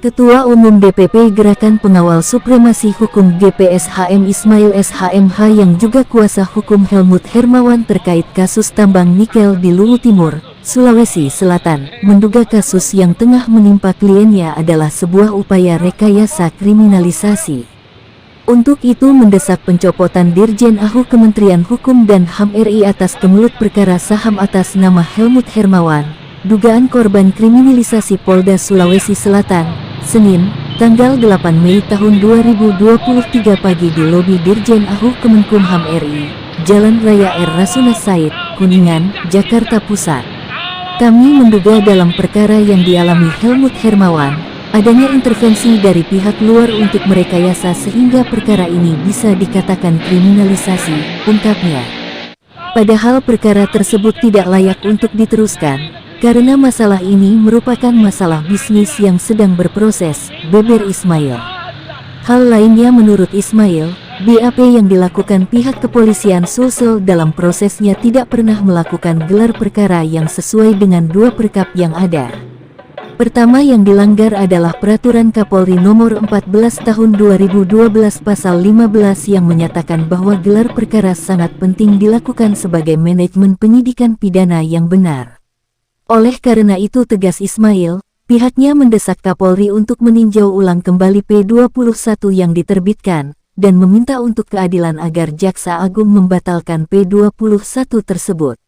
Ketua Umum DPP Gerakan Pengawal Supremasi Hukum GPSHM Ismail SHMH yang juga kuasa hukum Helmut Hermawan terkait kasus tambang nikel di Luwu Timur, Sulawesi Selatan, menduga kasus yang tengah menimpa kliennya adalah sebuah upaya rekayasa kriminalisasi. Untuk itu mendesak pencopotan Dirjen AHU Kementerian Hukum dan HAM RI atas kemelut perkara saham atas nama Helmut Hermawan, dugaan korban kriminalisasi Polda Sulawesi Selatan, Senin, tanggal 8 Mei tahun 2023 pagi di lobi Dirjen AHU Kemenkumham RI, Jalan Raya R. Rasuna Said, Kuningan, Jakarta Pusat. Kami menduga dalam perkara yang dialami Helmut Hermawan, adanya intervensi dari pihak luar untuk merekayasa sehingga perkara ini bisa dikatakan kriminalisasi, ungkapnya. Padahal perkara tersebut tidak layak untuk diteruskan, karena masalah ini merupakan masalah bisnis yang sedang berproses, beber Ismail. Hal lainnya menurut Ismail, BAP yang dilakukan pihak kepolisian Sulsel dalam prosesnya tidak pernah melakukan gelar perkara yang sesuai dengan dua perkap yang ada. Pertama yang dilanggar adalah Peraturan Kapolri Nomor 14 Tahun 2012 Pasal 15 yang menyatakan bahwa gelar perkara sangat penting dilakukan sebagai manajemen penyidikan pidana yang benar. Oleh karena itu tegas Ismail, pihaknya mendesak Kapolri untuk meninjau ulang kembali P21 yang diterbitkan, dan meminta untuk keadilan agar Jaksa Agung membatalkan P21 tersebut.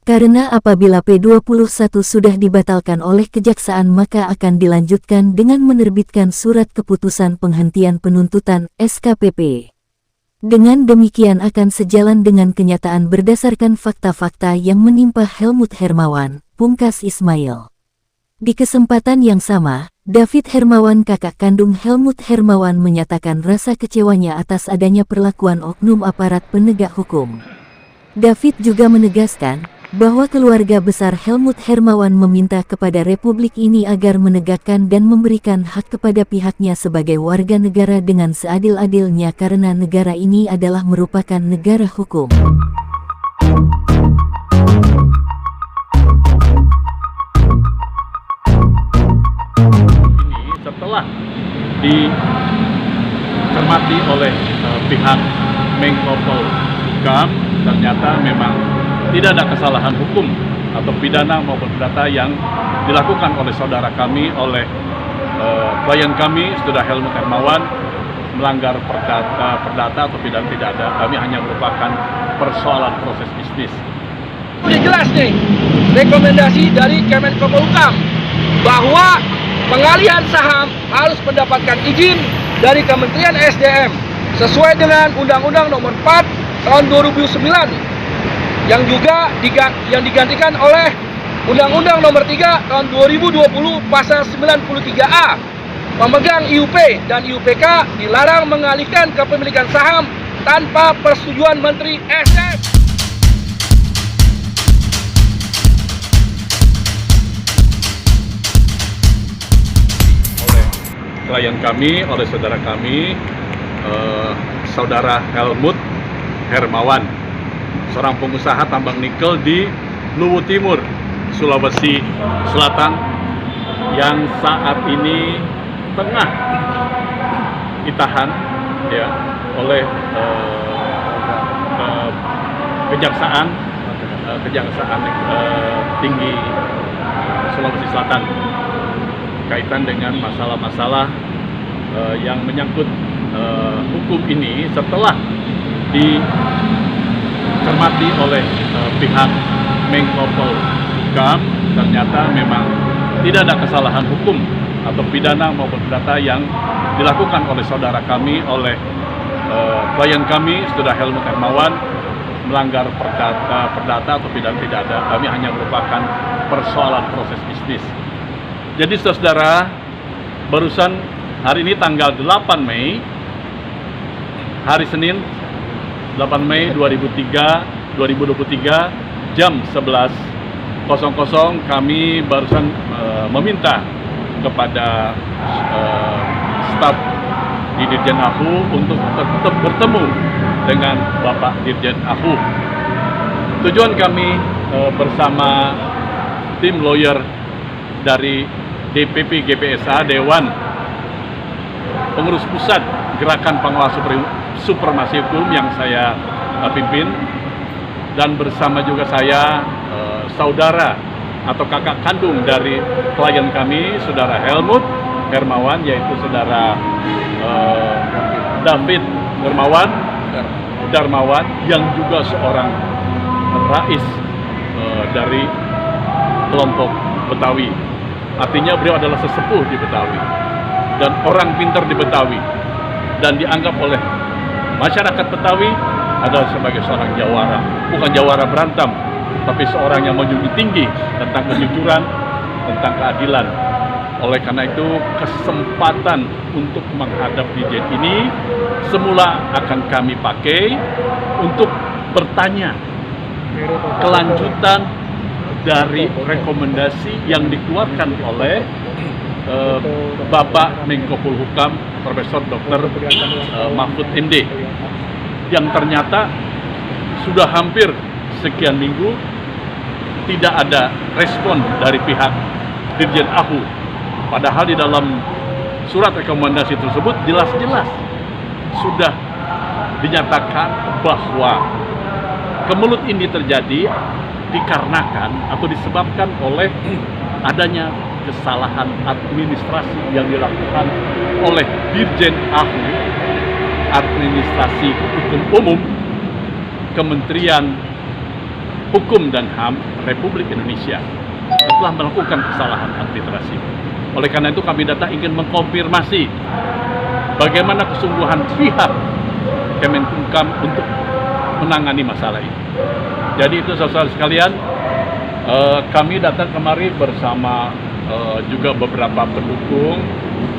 Karena apabila P21 sudah dibatalkan oleh Kejaksaan maka akan dilanjutkan dengan menerbitkan Surat Keputusan Penghentian Penuntutan (SKPP). Dengan demikian akan sejalan dengan kenyataan berdasarkan fakta-fakta yang menimpa Helmut Hermawan, pungkas Ismail. Di kesempatan yang sama, David Hermawan kakak kandung Helmut Hermawan menyatakan rasa kecewanya atas adanya perlakuan oknum aparat penegak hukum. David juga menegaskan bahwa keluarga besar Helmut Hermawan meminta kepada Republik ini agar menegakkan dan memberikan hak kepada pihaknya sebagai warga negara dengan seadil-adilnya karena negara ini adalah merupakan negara hukum. Setelah dicermati oleh pihak Menko Polhukam, ternyata memang tidak ada kesalahan hukum atau pidana maupun perdata yang dilakukan oleh saudara kami, oleh klien kami, saudara Helmut Hermawan, melanggar perdata atau pidana tidak ada. Kami hanya merupakan persoalan proses bisnis. Udah jelas nih, rekomendasi dari Kemenko Polhukam bahwa pengalihan saham harus mendapatkan izin dari Kementerian SDM sesuai dengan Undang-Undang Nomor 4 Tahun 2009 yang juga digantikan oleh Undang-Undang Nomor 3 Tahun 2020 Pasal 93A. Pemegang IUP dan IUPK dilarang mengalihkan kepemilikan saham tanpa persetujuan Menteri SDM. Oleh klien kami, oleh saudara kami, saudara Helmut Hermawan, seorang pengusaha tambang nikel di Luwu Timur, Sulawesi Selatan, yang saat ini tengah ditahan ya oleh Kejaksaan Tinggi Sulawesi Selatan kaitan dengan masalah-masalah yang menyangkut hukum ini setelah dicermati oleh pihak Menko Polhukam, ternyata memang tidak ada kesalahan hukum atau pidana maupun perdata yang dilakukan oleh saudara kami, oleh klien kami, saudara Helmut Hermawan, melanggar perdata atau pidana tidak ada. Kami hanya merupakan persoalan proses bisnis. Jadi saudara, barusan hari ini tanggal 8 Mei, hari Senin 8 Mei 2023 jam 11.00 kami barusan meminta kepada staf di Dirjen AHU untuk tetap bertemu dengan Bapak Dirjen AHU. Tujuan kami bersama tim lawyer dari DPP GPSA, Dewan pengurus pusat Gerakan Pengawas Supremasi Hukum yang saya pimpin, dan bersama juga saya saudara atau kakak kandung dari klien kami, saudara Helmut Hermawan, yaitu saudara David Darmawan yang juga seorang rais dari kelompok Betawi. Artinya beliau adalah sesepuh di Betawi dan orang pintar di Betawi, dan dianggap oleh masyarakat Betawi adalah sebagai seorang jawara, bukan jawara berantam, tapi seorang yang menjunjung tinggi tentang kejujuran, tentang keadilan. Oleh karena itu, kesempatan untuk menghadap Dirjen ini semula akan kami pakai untuk bertanya kelanjutan dari rekomendasi yang dikeluarkan oleh Bapak Menko Polhukam Profesor Dr. Mahfud MD, yang ternyata sudah hampir sekian minggu tidak ada respon dari pihak Dirjen AHU. Padahal di dalam surat rekomendasi tersebut jelas-jelas sudah dinyatakan bahwa kemelut ini terjadi dikarenakan atau disebabkan oleh adanya kesalahan administrasi yang dilakukan oleh Dirjen AHU, Administrasi Hukum Umum, Kementerian Hukum dan HAM Republik Indonesia, telah melakukan kesalahan administrasi. Oleh karena itu kami datang ingin mengkonfirmasi bagaimana kesungguhan pihak Kemenkumham untuk menangani masalah ini. Jadi itu saudara sekalian, kami datang kemari bersama juga beberapa pendukung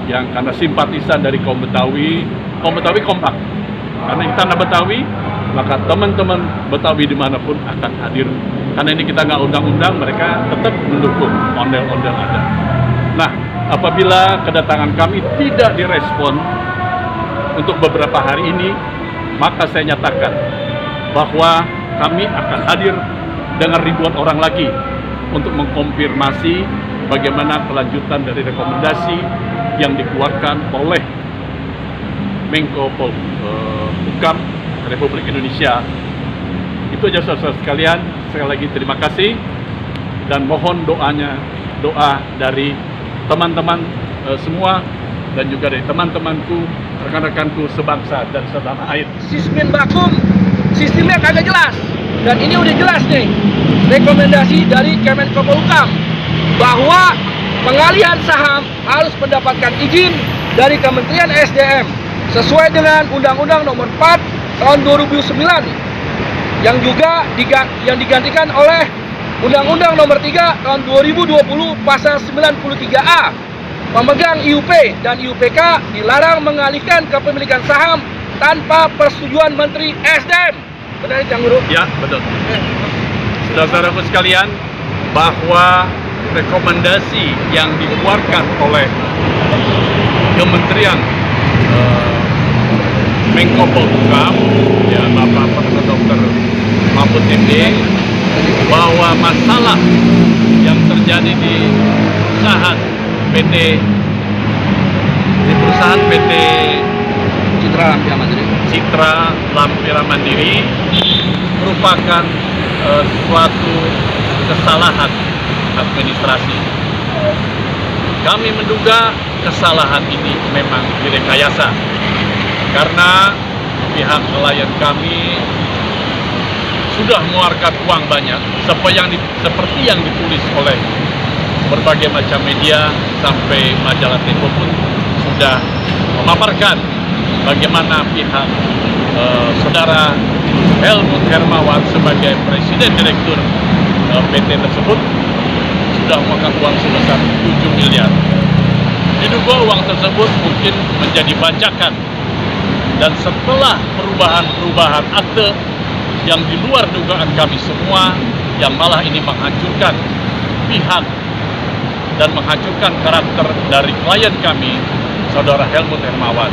yang karena simpatisan dari kaum Betawi kompak. Karena di tanah Betawi, maka teman-teman Betawi dimanapun akan hadir. Karena ini kita nggak undang-undang, mereka tetap mendukung, ondel-ondel ada. Nah, apabila kedatangan kami tidak direspon untuk beberapa hari ini, maka saya nyatakan bahwa kami akan hadir dengan ribuan orang lagi untuk mengkonfirmasi bagaimana kelanjutan dari rekomendasi yang dikeluarkan oleh Menko Polhukam Republik Indonesia. Itu aja saudara sekalian. Sekali lagi terima kasih dan mohon doa dari teman-teman semua dan juga dari teman-temanku, rekan-rekanku sebangsa dan setanah air. Sismin Bakum, sistemnya kagak jelas. Dan ini udah jelas nih, rekomendasi dari Kemenko Polhukam bahwa pengalihan saham harus mendapatkan izin dari Kementerian SDM sesuai dengan Undang-Undang Nomor 4 Tahun 2009 yang juga digantikan oleh Undang-Undang Nomor 3 Tahun 2020 Pasal 93A. Pemegang IUP dan IUPK dilarang mengalihkan kepemilikan saham tanpa persetujuan Menteri SDM. Benar, Cang Guru? Ya, betul. Saudara-saudaraku sekalian, bahwa rekomendasi yang dikeluarkan oleh Kementerian Menko Polhukam, ya Bapak Profesor Dr. Mahfud MD, bahwa masalah yang terjadi di perusahaan PT Citra Lampira Mandiri merupakan suatu kesalahan administrasi. Kami menduga kesalahan ini memang direkayasa karena pihak klien kami sudah mengeluarkan uang banyak seperti yang ditulis oleh berbagai macam media, sampai majalah Tempo pun sudah memaparkan bagaimana pihak saudara Helmut Hermawan sebagai presiden direktur PT tersebut sudah mengeluarkan uang sebesar 7 miliar. Diduga uang tersebut mungkin menjadi bajakan, dan setelah perubahan akte yang di luar dugaan kami semua, yang malah ini menghancurkan pihak dan menghancurkan karakter dari klien kami, saudara Helmut Hermawan.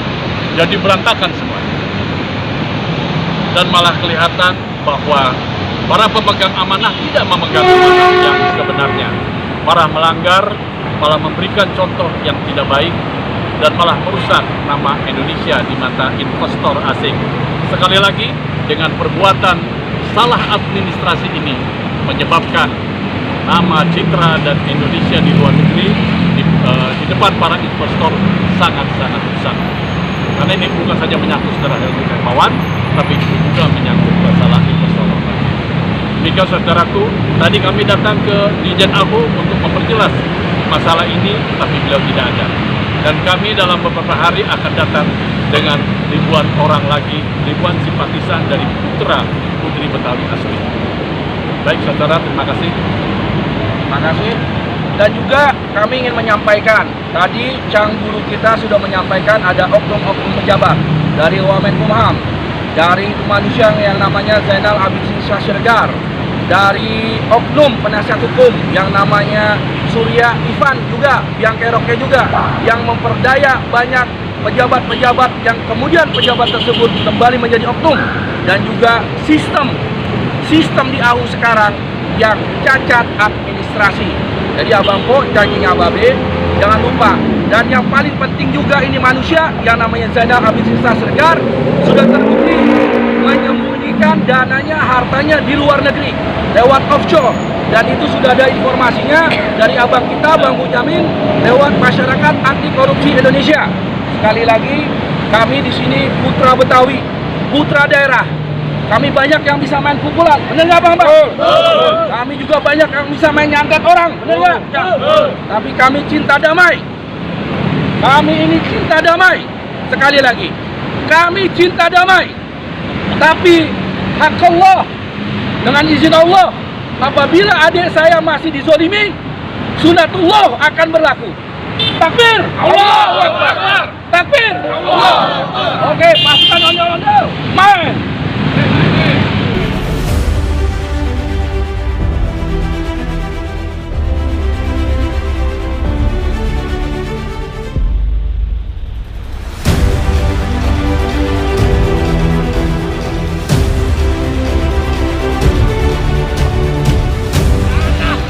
Jadi berantakan semua. Dan malah kelihatan bahwa para pemegang amanah tidak memegang amanah yang sebenarnya. Malah melanggar, malah memberikan contoh yang tidak baik, dan malah merusak nama Indonesia di mata investor asing. Sekali lagi, dengan perbuatan salah administrasi ini menyebabkan nama citra dan Indonesia di luar negeri di depan para investor sangat-sangat rusak. Karena ini bukan saja menyangkut saudara Helmut Hermawan, tapi juga menyangkut masalah investor. Demikian saudaraku, tadi kami datang ke Dirjen AHU untuk memperjelas masalah ini, tapi beliau tidak ada. Dan kami dalam beberapa hari akan datang dengan ribuan orang lagi, ribuan simpatisan dari putra putri Betawi asli. Baik saudara, terima kasih. Terima kasih. Dan juga kami ingin menyampaikan, tadi Cang Guru kita sudah menyampaikan ada oknum-oknum pejabat dari Wamenkumham, dari manusia yang namanya Zainal Abidin Shah Siregar, dari oknum penasihat hukum yang namanya Surya Ivan juga, yang keroknya juga, yang memperdaya banyak pejabat-pejabat yang kemudian pejabat tersebut kembali menjadi oknum, dan juga sistem di AHU sekarang yang cacat administrasi. Jadi Abang Po, janjinya Babe, jangan lupa. Dan yang paling penting juga ini manusia yang namanya Zainal Abidin Shah Siregar sudah terbukti menyembunyikan dananya, hartanya di luar negeri lewat offshore. Dan itu sudah ada informasinya dari abang kita, Bang Bunyamin, lewat Masyarakat Anti Korupsi Indonesia. Sekali lagi, kami di sini putra Betawi, putra daerah. Kami banyak yang bisa main pukulan, bener nggak Bang? Kami juga banyak yang bisa main nyantet orang, bener nggak? Tapi kami cinta damai. Kami ini cinta damai. Sekali lagi, kami cinta damai. Tapi hak Allah, dengan izin Allah, apabila adik saya masih dizolimi, sunatullah akan berlaku. Takbir! Allahu Akbar! Takbir! Allahu Akbar! Oke, pasukan ondel-ondel, main!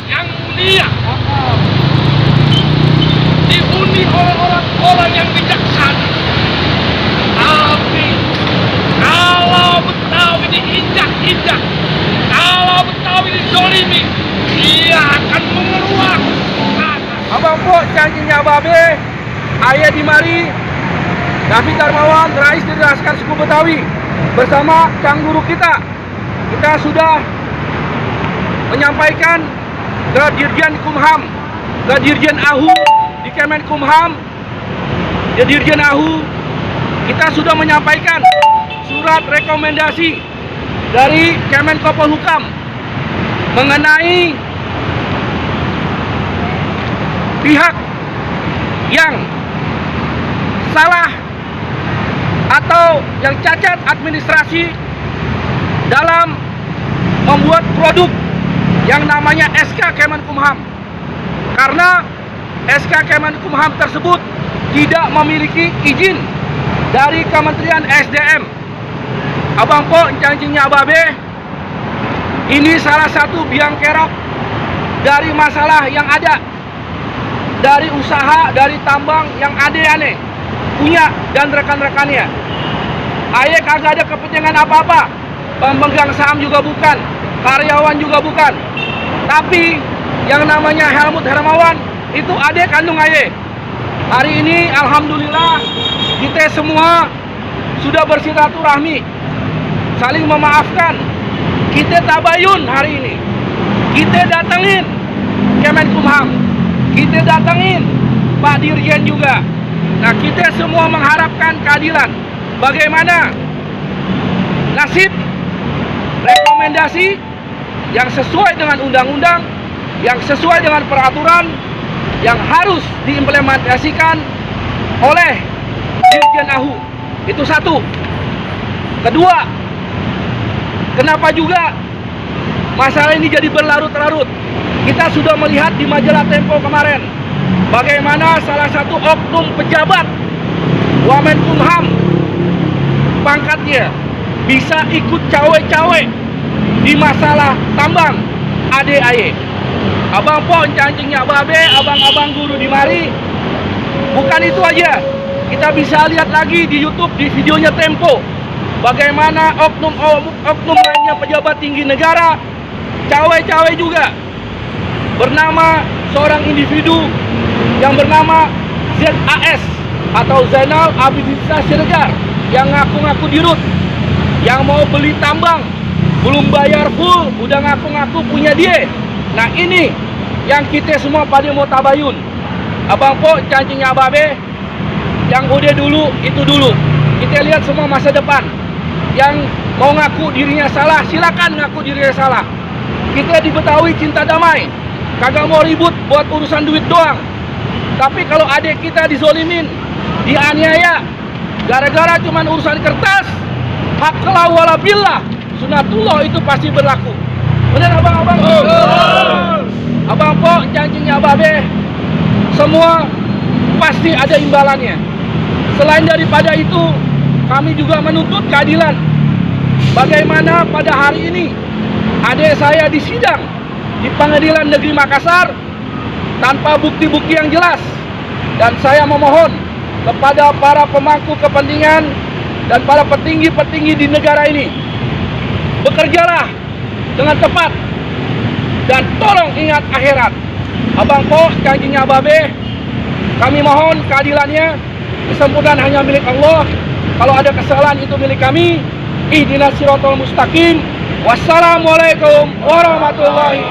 Yang mulia dihuni oleh orang-orang yang bijaksana. Tapi kalau Betawi diinjak-injak, kalau Betawi dizolimi, dia akan mengeluarkan. Abang Po, janjinya Babe, ayah di mari, David Darmawan, Rais Diraskan Suku Betawi, bersama Cang Guru kita sudah menyampaikan ke Dirjen Kumham, ke Dirjen AHU di Kemenkumham, di Dirjen AHU, kita sudah menyampaikan surat rekomendasi dari Kemenko Polhukam mengenai pihak yang salah atau yang cacat administrasi dalam membuat produk yang namanya SK Kemenkumham. Karena SK Kemenkumham tersebut tidak memiliki izin dari Kementerian SDM. Abang Po, janjinya Babe, ini salah satu biang kerok dari masalah yang ada, dari usaha, dari tambang yang aneh-aneh punya dan rekan-rekannya. Aye kagak ada kepentingan apa-apa, pemegang saham juga bukan, karyawan juga bukan. Tapi yang namanya Helmut Hermawan itu adik kandung Aye. Hari ini alhamdulillah kita semua sudah bersilaturahmi, saling memaafkan. Kita tabayun hari ini. Kita datengin Kemenkumham, kita datengin Pak Dirjen juga. Nah, kita semua mengharapkan keadilan. Bagaimana nasib rekomendasi yang sesuai dengan undang-undang, yang sesuai dengan peraturan yang harus diimplementasikan oleh Dirjen AHU. Itu satu. Kedua, kenapa juga masalah ini jadi berlarut-larut? Kita sudah melihat di majalah Tempo kemarin bagaimana salah satu oknum pejabat Wamenkumham pangkatnya bisa ikut cawe-cawe di masalah tambang ADAY. Abang Po, janjinya Babe, abang-abang guru di mari. Bukan itu aja, kita bisa lihat lagi di YouTube, di videonya Tempo, bagaimana oknum lainnya pejabat tinggi negara, cawe-cawe juga, bernama seorang individu yang bernama ZAS atau Zainal Abidin Siregar, yang ngaku-ngaku dirut, yang mau beli tambang, belum bayar full, udah ngaku-ngaku punya dia. Nah ini yang kita semua pada mau tabayun. Abang Po, cancingnya Ababe, yang udah dulu, itu dulu. Kita lihat semua masa depan. Yang mau ngaku dirinya salah, silakan ngaku dirinya salah. Kita di Betawi cinta damai, kagak mau ribut buat urusan duit doang. Tapi kalau adik kita dizolimin, dianiaya, gara-gara cuman urusan kertas, hakla wala billah, sunatullah itu pasti berlaku. Benar abang-abang? Abang Po, cancingnya Ababe, semua pasti ada imbalannya. Selain daripada itu, kami juga menuntut keadilan. Bagaimana pada hari ini adik saya disidang di Pengadilan Negeri Makassar tanpa bukti-bukti yang jelas. Dan saya memohon kepada para pemangku kepentingan dan para petinggi-petinggi di negara ini, bekerjalah dengan tepat dan tolong ingat akhirat. Abang Po, janjinya Babe, kami mohon keadilannya. Kesempurnaan hanya milik Allah. Kalau ada kesalahan itu milik kami. Ihdinas siratal mustaqim. Wassalamualaikum warahmatullahi